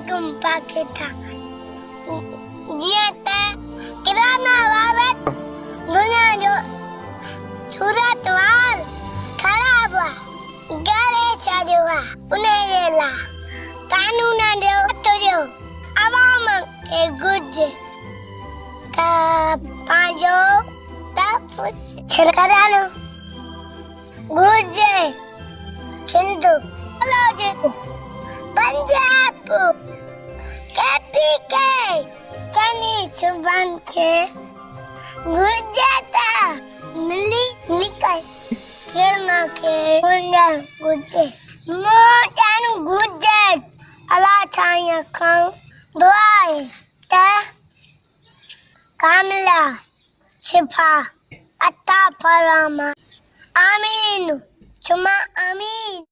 वालेकुम पाकिस्तान जीअं त किराना वारस दुनिया जो सूरत वार ख़राब हुआ गरे छॾियो आहे उन जे लाइ कानून जो तुंहिंजो अवाम खे घुर्जे त पंहिंजो तहफ़्फ़ुज़ कराइणो घुर्जे सिंधु पंजाब के चनी सुबन के घुर्जे त मिली निकल किरणा के गुंजन घुर्जे मोटाणु घुर्जे अल्लाह साईं खां दुआ आहे त कामिला शिफा अता फरमा आमीन सुमा आमीन।